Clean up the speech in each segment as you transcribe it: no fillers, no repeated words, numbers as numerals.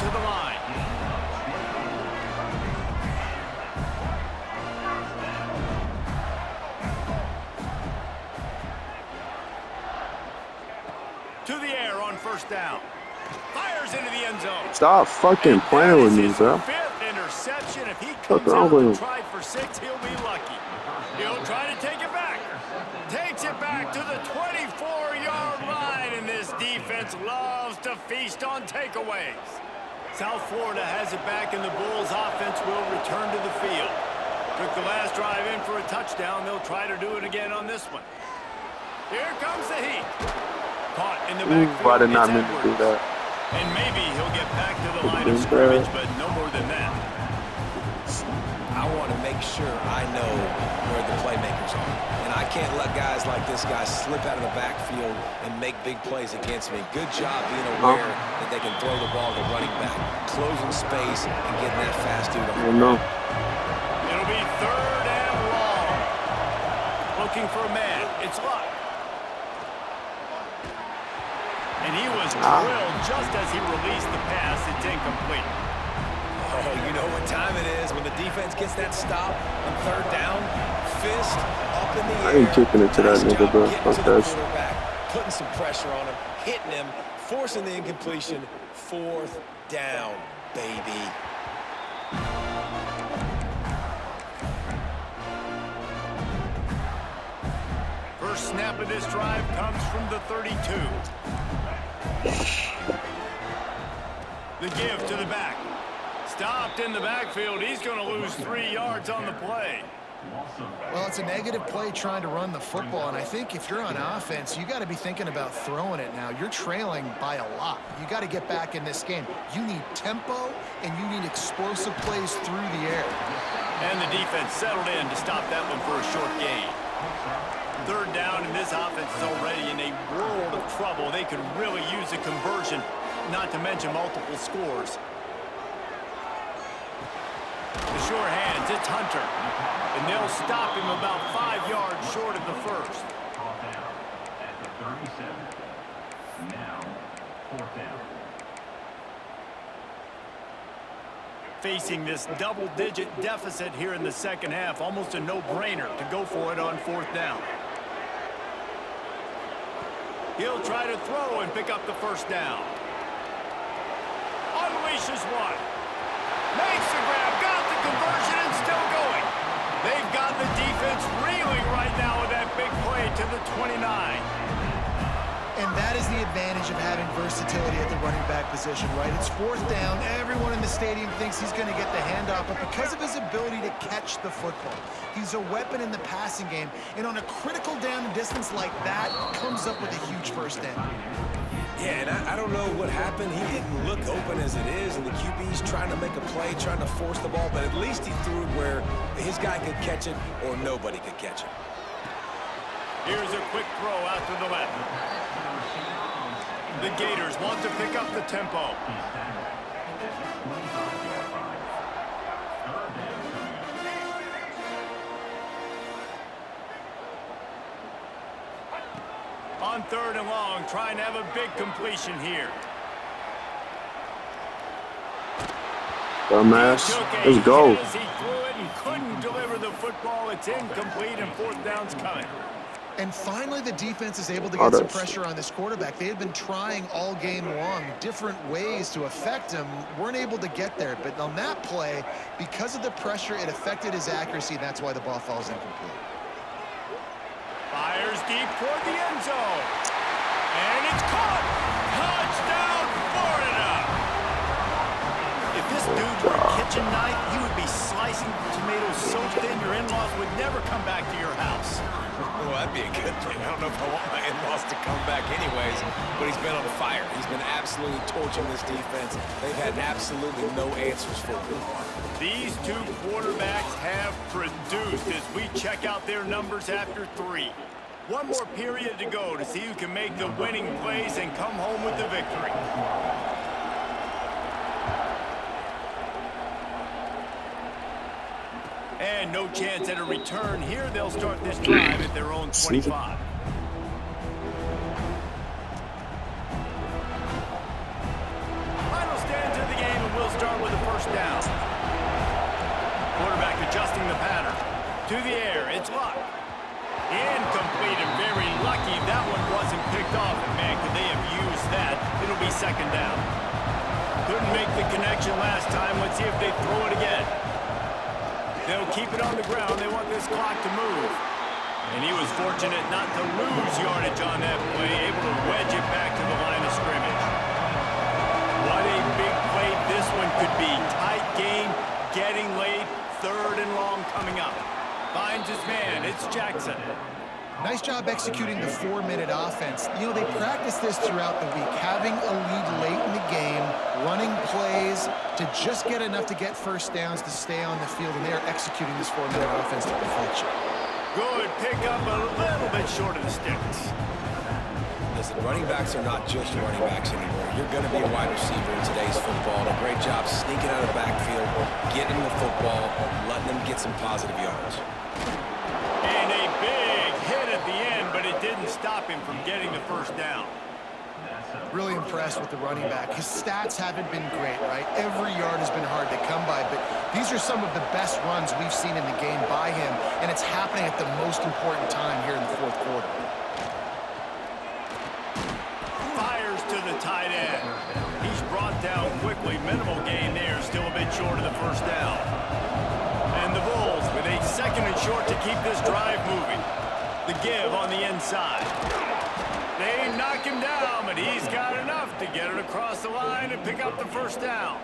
to the line. To the air on first down. Fires into the end zone. Stop fucking playing with me, bro. Fifth interception. If he comes out to try for 6, he'll be lucky. He'll try to take it back. Takes it back to the 24-yard line, and this defense loves to feast on takeaways. South Florida has it back, and the Bulls offense will return to the field. Took the last drive in for a touchdown. They'll try to do it again on this one. Here comes the heat. Caught in the backfield. I did not mean to do that. And maybe he'll get back to the line of scrimmage, but no more than that. I want to make sure I know where the playmakers are. And I can't let guys like this guy slip out of the backfield and make big plays against me. Good job being aware that they can throw the ball to running back, closing space, and getting that fast dude on. It'll be 3rd and long. Looking for a man. It's Luck. And he was drilled just as he released the pass. It's incomplete. Oh, you know what time it is when the defense gets that stop on 3rd down. Fist up in the air. I ain't kicking it to that nigga, bro. Fuck that. Putting some pressure on him, hitting him, forcing the incompletion. 4th down, baby. First snap of this drive comes from the 32. The give to the back. Stopped in the backfield. He's going to lose 3 yards on the play. Well, it's a negative play trying to run the football, and I think if you're on offense, you got to be thinking about throwing it now. You're trailing by a lot. You got to get back in this game. You need tempo, and you need explosive plays through the air. And the defense settled in to stop that one for a short gain. 3rd down, and this offense is already in a world of trouble. They could really use a conversion, not to mention multiple scores. The short hands, it's Hunter. And they'll stop him about 5 yards short of the first. At the 37. Now, 4th down. Facing this double-digit deficit here in the second half, almost a no-brainer to go for it on 4th down. He'll try to throw and pick up the first down. Unleashes one. Makes the grab, got the conversion, and still going. They've got the defense reeling right now with that big play to the 29. And that is the advantage of having versatility at the running back position, right? It's 4th down. Everyone in the stadium thinks he's going to get the handoff, but because of his ability to catch the football, he's a weapon in the passing game. And on a critical down and distance like that, comes up with a huge first down. Yeah, and I don't know what happened. He didn't look open as it is, and the QB's trying to make a play, trying to force the ball, but at least he threw it where his guy could catch it or nobody could catch it. Here's a quick throw out to the left. The Gators want to pick up the tempo. On 3rd and long, trying to have a big completion here. Dumbass. Let's go. He threw it and couldn't deliver the football. It's incomplete, and 4th down's coming. And finally, the defense is able to get some pressure on this quarterback. They had been trying all game long different ways to affect him. Weren't able to get there. But on that play, because of the pressure, it affected his accuracy. That's why the ball falls incomplete. Fires deep toward the end zone. And it's caught. Touchdown, Florida. If this dude were a kitchen knife, he would be slicing tomatoes so thin your in-laws would never come back to your house. Well, that'd be a good thing. I don't know if I want my in-laws to come back anyways, but he's been on fire. He's been absolutely torching this defense. They've had absolutely no answers for him. These two quarterbacks have produced as we check out their numbers after 3. One more period to go to see who can make the winning plays and come home with the victory. And no chance at a return here. They'll start this drive at their own 25. Final stands of the game To the air, it's Luck. Incomplete and very lucky that one wasn't picked off. And man, could they have used that? It'll be second down. Couldn't make the connection last time. Let's see if they throw it again. They'll keep it on the ground. They want this clock to move. And he was fortunate not to lose yardage on that play, able to wedge it back to the line of scrimmage. What a big play this one could be. Tight game, getting late, third and long coming up. Finds his man, it's Jackson. Nice job executing the 4-minute offense. You know, they practice this throughout the week, having a lead late in the game, running plays to just get enough to get first downs to stay on the field, and they are executing this 4-minute offense to perfection. Good pick up, a little bit short of the sticks. Listen, running backs are not just running backs anymore. You're going to be a wide receiver in today's football. A great job sneaking out of the backfield, getting the football, letting them get some positive yards. And a big hit at the end, but it didn't stop him from getting the first down. Really impressed with the running back. His stats haven't been great, right? Every yard has been hard to come by, but these are some of the best runs we've seen in the game by him, and it's happening at the most important time here in the fourth quarter. Fires to the tight end. He's brought down quickly. Minimal gain there, still a bit short of the first down. And the Bulls with a second and short to keep this drive moving. The give on the inside. They knock him down, but he's got enough to get it across the line and pick up the first down.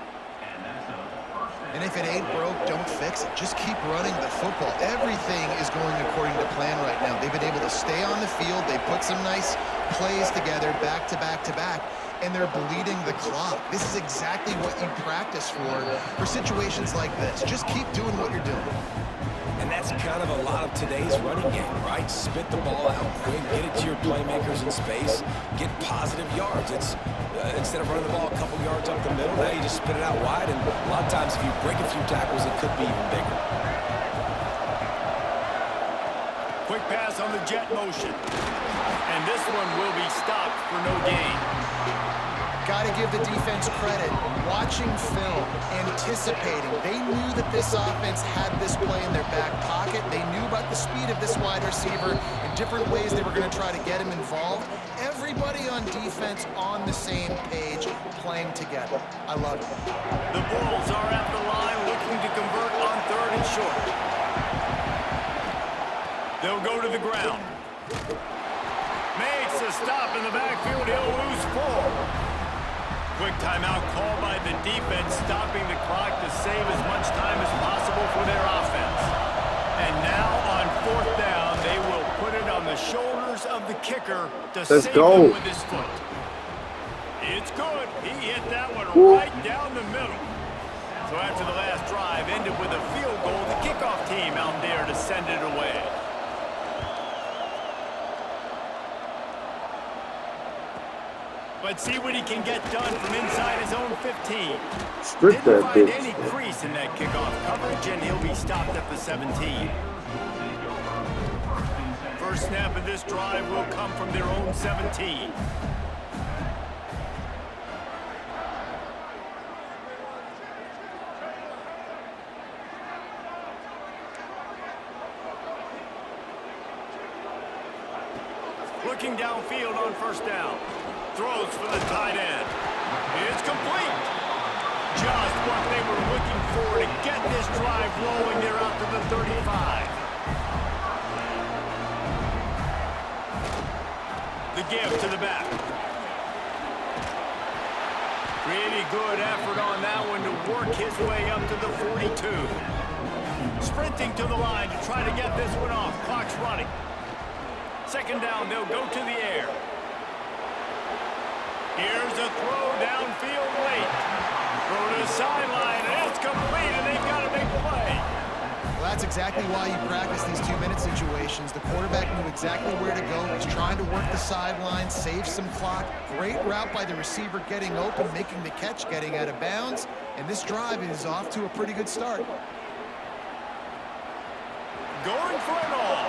And if it ain't broke, don't fix it. Just keep running the football. Everything is going according to plan right now. They've been able to stay on the field. They put some nice plays together back to back to back, and they're bleeding the clock. This is exactly what you practice for situations like this. Just keep doing what you're doing. And that's kind of a lot of today's running game, right? Spit the ball out quick, get it to your playmakers in space, get positive yards. It's instead of running the ball a couple yards up the middle, now you just spit it out wide, and a lot of times if you break a few tackles, it could be even bigger. Quick pass on the jet motion. And this one will be stopped for no gain. Got to give the defense credit. Watching film, anticipating. They knew that this offense had this play in their back pocket. They knew about the speed of this wide receiver and different ways they were going to try to get him involved. Everybody on defense on the same page, playing together. I love it. The Bulls are at the line looking to convert on third and short. They'll go to the ground. Makes a stop in the backfield. He'll lose 4. Quick timeout called by the defense, stopping the clock to save as much time as possible for their offense. And now on fourth down, they will put it on the shoulders of the kicker to save him with his foot. It's good. He hit that one right down the middle. So after the last drive ended with a field goal, the kickoff team out there to send it away. Let's see what he can get done from inside his own 15. Strip Didn't that find bitch. any crease in that kickoff coverage, and he'll be stopped at the 17. First snap of this drive will come from their own 17. Looking downfield on first down. Throws for the tight end. It's complete. Just what they were looking for to get this drive rolling. They're out to the 35. The give to the back. Pretty good effort on that one to work his way up to the 42. Sprinting to the line to try to get this one off. Clock's running. Second down, they'll go to the air. Here's a throw downfield late. Throw to the sideline, and it's complete, and they've got a big play. Well, that's exactly why you practice these 2-minute situations. The quarterback knew exactly where to go. He's trying to work the sideline, save some clock. Great route by the receiver getting open, making the catch, getting out of bounds. And this drive is off to a pretty good start. Going for it all.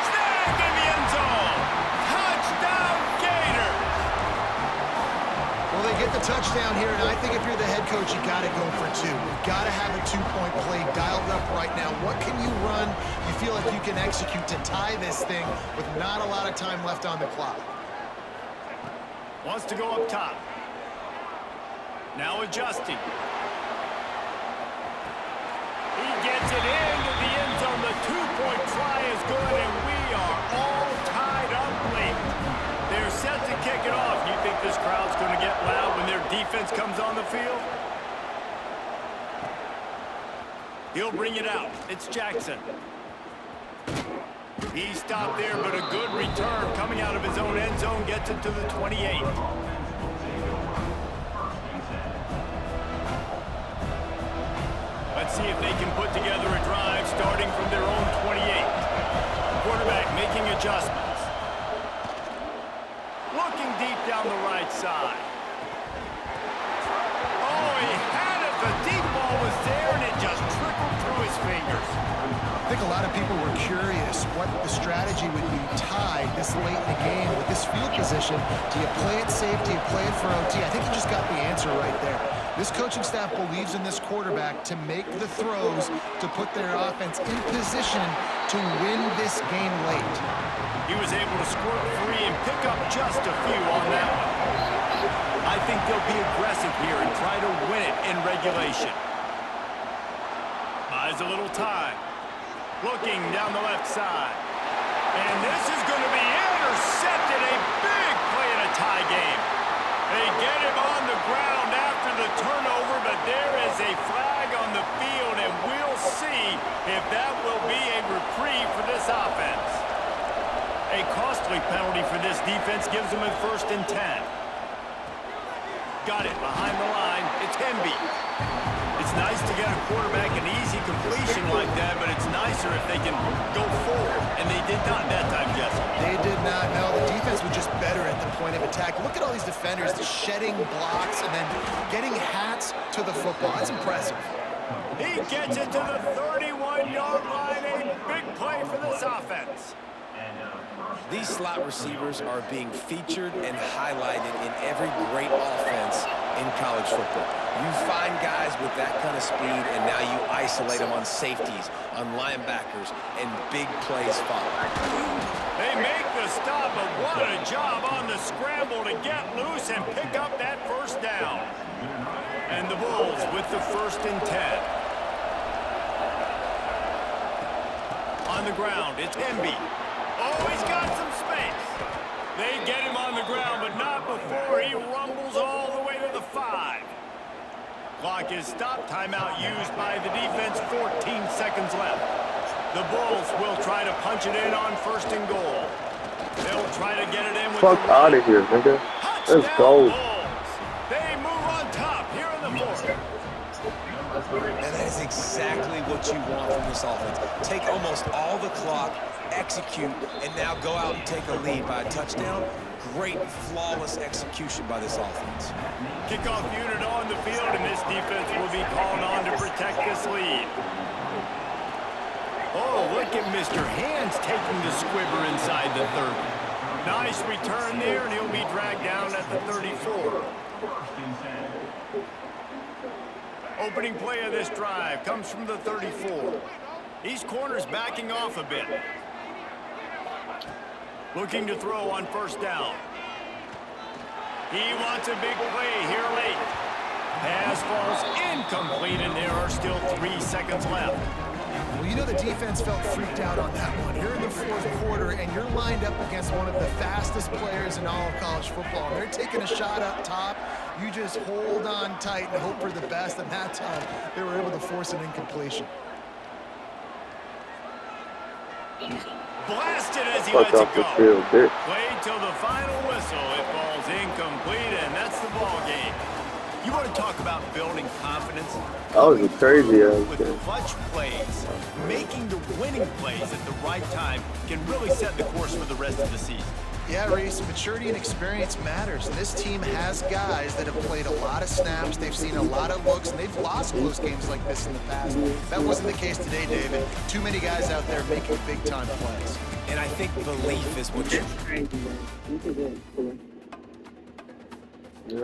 Snagged in the end zone. Touchdown, Gators. Well, they get the touchdown here, and I think if you're the head coach, you got to go for two. You've got to have a two-point play dialed up right now. What can you run you feel like you can execute to tie this thing with not a lot of time left on the clock? Wants to go up top. Now adjusting. He gets it into the end zone. The two-point try is good, and we are all tied up late. They're set to kick it off. You think this crowd's going to get loud when their defense comes on the field? He'll bring it out. It's Jackson. He stopped there, but a good return coming out of his own end zone gets it to the 28. Let's see if they can put together a drive starting from their own 28. Quarterback making adjustments. Looking deep down the right side. Oh, he had it. The deep ball was there, and it just trickled through his fingers. I think a lot of people were curious what the strategy would be tied this late in the game with this field position. Do you play it safe? Do you play it for OT? I think you just got the answer right there. This coaching staff believes in this quarterback to make the throws to put their offense in position to win this game late. He was able to squirt free and pick up just a few on that one. I think they'll be aggressive here and try to win it in regulation. Buys a little time. Looking down the left side. And this is going to be intercepted. A big play in a tie game. They get him on the ground after the turnover, but there is a flag on the field, and we'll see if that will be a reprieve for this offense. A costly penalty for this defense gives them a 1st and 10. Got it behind the line. It's Hemby. It's nice to get a quarterback an easy completion like that, but it's nicer if they can go forward, and they did not that time, Jesse. They did not. No, the defense was just better at the point of attack. Look at all these defenders shedding blocks and then getting hats to the football. That's impressive. He gets it to the 31-yard line. A big play for this offense. These slot receivers are being featured and highlighted in every great offense in college football. You find guys with that kind of speed, and now you isolate them on safeties, on linebackers, and big plays follow. They make the stop, but what a job on the scramble to get loose and pick up that 1st down. And the Bulls with the 1st and 10. On the ground, it's Hemby. Oh, he's got some space. They get him on the ground, but not before he rumbles all the way to the 5. Clock is stopped. Timeout used by the defense. 14 seconds left. The Bulls will try to punch it in on 1st and goal. They'll try to get it in with Fuck out of here, nigga. Let's go. Bulls. They move on top here in the 4th. And that is exactly what you want from this offense. Take almost all the clock, execute, and now go out and take a lead by a touchdown. Great, flawless execution by this offense. Kickoff unit on the field, and this defense will be called on to protect this lead. Oh, look at Mr. Hands taking the squibber inside the 30. Nice return there, and he'll be dragged down at the 34. Opening play of this drive comes from the 34. These corners backing off a bit. Looking to throw on 1st down. He wants a big play here late. Pass falls incomplete, and there are still 3 seconds left. Well, you know the defense felt freaked out on that one. You're in the 4th quarter, and you're lined up against one of the fastest players in all of college football. And they're taking a shot up top. You just hold on tight and hope for the best, and that time they were able to force an incompletion. Blasted as he Fuck lets it off the go. field, bitch. Played till the final whistle. It falls incomplete, and that's the ball game. You want to talk about building confidence? That was a crazy ass With game. clutch plays, making the winning plays at the right time can really set the course for the rest of the season. Yeah, Reese, maturity and experience matters. And this team has guys that have played a lot of snaps. They've seen a lot of looks, and they've lost close games like this in the past. That wasn't the case today, David. Too many guys out there making big-time plays. And I think belief is what you